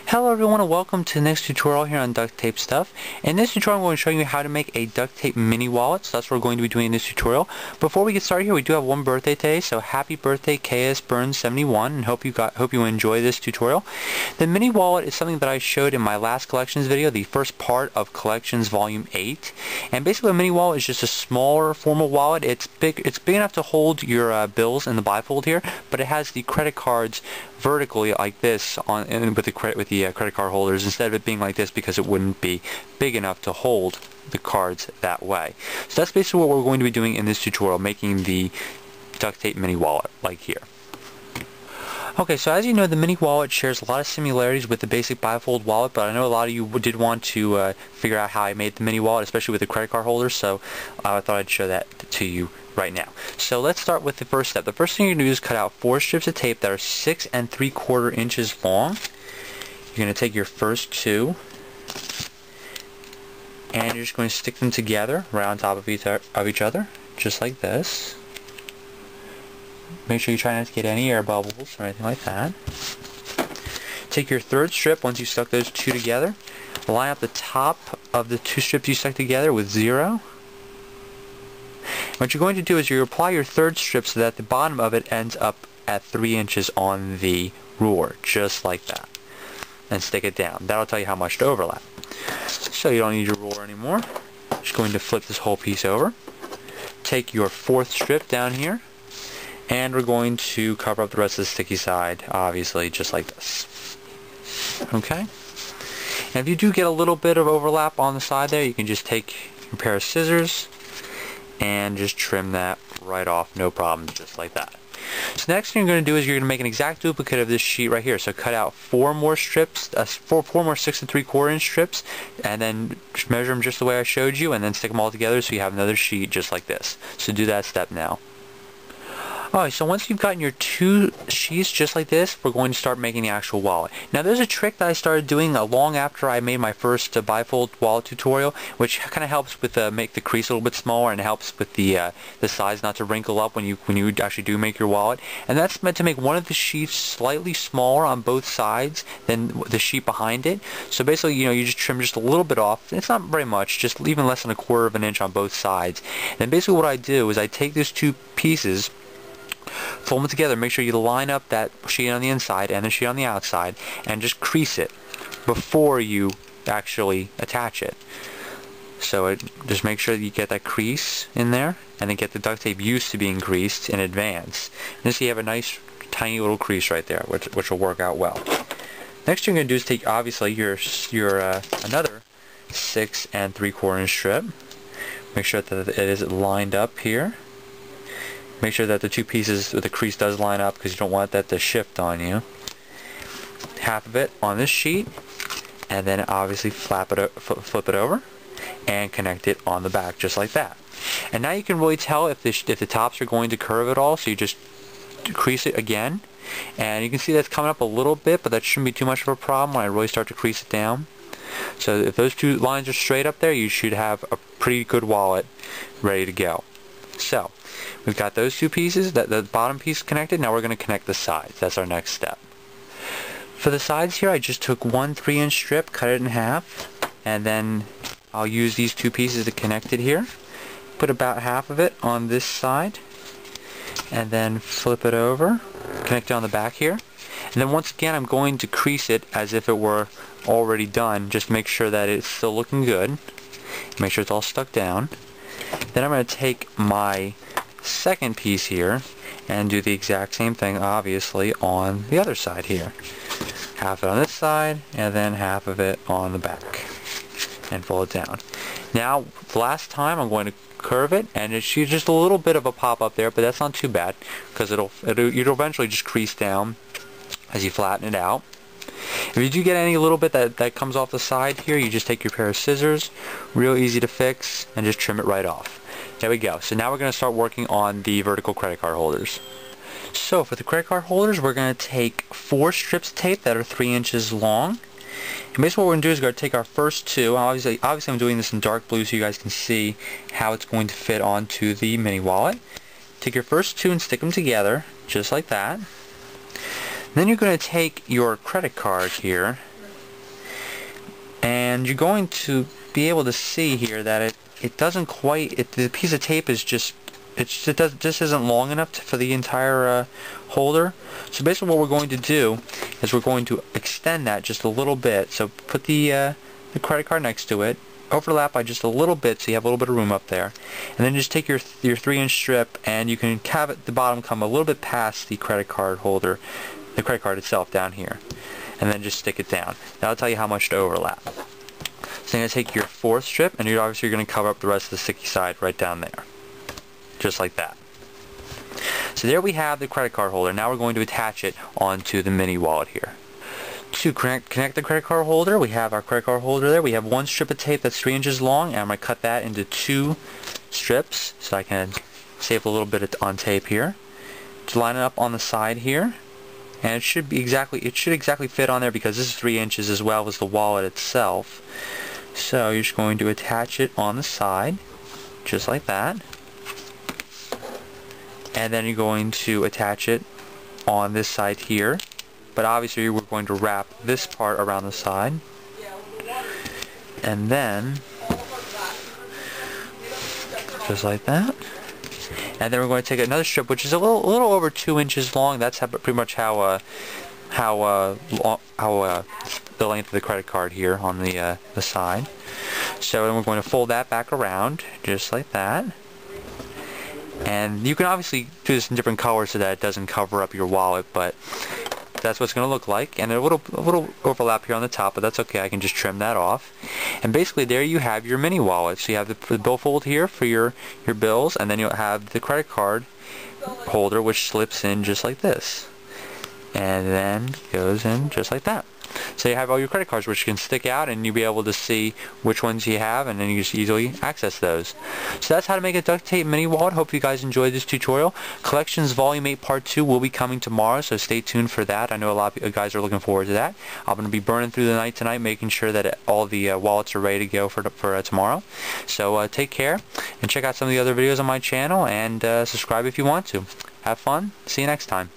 Hello everyone and welcome to the next tutorial here on Ducttapestuff. In this tutorial I'm going to show you how to make a duct tape mini wallet, so that's what we're going to be doing in this tutorial. Before we get started here, we do have one birthday today, so happy birthday KS Burns 71, and hope you enjoy this tutorial. The mini wallet is something that I showed in my last collections video, the first part of collections volume 8. And basically a mini wallet is just a smaller formal wallet. It's big enough to hold your bills in the bifold here, but it has the credit cards vertically like this with the credit card holders instead of it being like this because it wouldn't be big enough to hold the cards that way. So that's basically what we're going to be doing in this tutorial, making the duct tape mini wallet like here. Okay, so as you know, the mini wallet shares a lot of similarities with the basic bifold wallet, but I know a lot of you did want to figure out how I made the mini wallet, especially with the credit card holders, so I thought I'd show that to you right now. So let's start with the first step. The first thing you're going to do is cut out 4 strips of tape that are 6 3/4 inches long. You're going to take your first 2 and you're just going to stick them together right on top of each other, just like this. Make sure you try not to get any air bubbles or anything like that. Take your third strip, once you stuck those 2 together, line up the top of the 2 strips you stuck together with 0. What you're going to do is you apply your third strip so that the bottom of it ends up at 3 inches on the ruler, just like that. And stick it down. That'll tell you how much to overlap. So you don't need your ruler anymore. Just going to flip this whole piece over. Take your 4th strip down here, and we're going to cover up the rest of the sticky side, obviously, just like this. Okay? And if you do get a little bit of overlap on the side there, you can just take your pair of scissors and just trim that right off, no problem, just like that. So next thing you're going to do is you're going to make an exact duplicate of this sheet right here. So cut out 4 more strips, 4 more 6 3/4 inch strips, and then measure them just the way I showed you, and then stick them all together so you have another sheet just like this. So do that step now. Alright, so once you've gotten your 2 sheets just like this, we're going to start making the actual wallet. Now there's a trick that I started doing long after I made my first bifold wallet tutorial, which kind of helps with make the crease a little bit smaller and helps with the sides not to wrinkle up when you actually do make your wallet. And that's meant to make one of the sheets slightly smaller on both sides than the sheet behind it. So basically, you just trim just a little bit off. It's not very much, just even less than 1/4 of an inch on both sides. And basically what I do is I take these 2 pieces, fold them together, make sure you line up that sheet on the inside and the sheet on the outside, and just crease it before you actually attach it. So just make sure that you get that crease in there, and then get the duct tape used to being creased in advance. And so you have a nice tiny little crease right there, which will work out well. Next thing you're going to do is take, obviously, your another 6 3/4 inch strip. Make sure that it is lined up here. Make sure that the 2 pieces with the crease does line up because you don't want that to shift on you. Half of it on this sheet, and then obviously flip it over and connect it on the back just like that. And now you can really tell if the tops are going to curve at all, so you just crease it again, and you can see that's coming up a little bit, but that shouldn't be too much of a problem when I really start to crease it down. So if those 2 lines are straight up there, you should have a pretty good wallet ready to go. So we've got those 2 pieces, the bottom piece connected. Now we're going to connect the sides. That's our next step. For the sides here, I just took 1 3-inch strip, cut it in half, and then I'll use these 2 pieces to connect it here. Put about half of it on this side, and then flip it over, connect it on the back here. And then once again, I'm going to crease it as if it were already done, just to make sure that it's still looking good. Make sure it's all stuck down. Then I'm going to take my second piece here and do the exact same thing, obviously, on the other side here. Half it on this side, and then half of it on the back, and fold it down. Now, the last time I'm going to curve it, and it's just a little bit of a pop up there, but that's not too bad because it'll eventually just crease down as you flatten it out. If you do get any little bit that comes off the side here, you just take your pair of scissors, real easy to fix, and just trim it right off. There we go. So now we're going to start working on the vertical credit card holders. So for the credit card holders, we're going to take 4 strips of tape that are 3 inches long. And basically what we're going to do is we're going to take our first 2. Obviously I'm doing this in dark blue so you guys can see how it's going to fit onto the mini wallet. Take your first 2 and stick them together, just like that. Then you're going to take your credit card here and you're going to be able to see here that it doesn't quite, the piece of tape is just isn't long enough for the entire holder. So basically what we're going to do is we're going to extend that just a little bit. So put the credit card next to it, overlap by just a little bit so you have a little bit of room up there, and then just take your 3-inch strip, and you can have the bottom come a little bit past the credit card holder, the credit card itself down here, and then just stick it down. That'll tell you how much to overlap. So you're going to take your 4th strip, and you're obviously going to cover up the rest of the sticky side right down there. Just like that. So there we have the credit card holder. Now we're going to attach it onto the mini wallet here. To connect the credit card holder, we have our credit card holder there. We have 1 strip of tape that's 3 inches long, and I'm going to cut that into 2 strips so I can save a little bit on tape here. To line it up on the side here, and it should exactly fit on there because this is 3 inches as well as the wallet itself. So you're just going to attach it on the side, just like that. And then you're going to attach it on this side here, but obviously we're going to wrap this part around the side, and then just like that. And then we're going to take another strip which is a little over 2 inches long. That's pretty much how the length of the credit card here on the side. So then we're going to fold that back around just like that. And you can obviously do this in different colors so that it doesn't cover up your wallet, but that's what it's going to look like. And a little overlap here on the top, but that's okay. I can just trim that off. And basically there you have your mini wallet. So you have the billfold here for your bills, and then you'll have the credit card holder which slips in just like this. And then goes in just like that. So you have all your credit cards which can stick out, and you'll be able to see which ones you have, and then you just easily access those. So that's how to make a duct tape mini wallet. Hope you guys enjoyed this tutorial. Collections Volume 8 Part 2 will be coming tomorrow, so stay tuned for that. I know a lot of you guys are looking forward to that. I'm going to be burning through the night tonight, making sure that all the wallets are ready to go for tomorrow. So take care, and check out some of the other videos on my channel, and subscribe if you want to. Have fun. See you next time.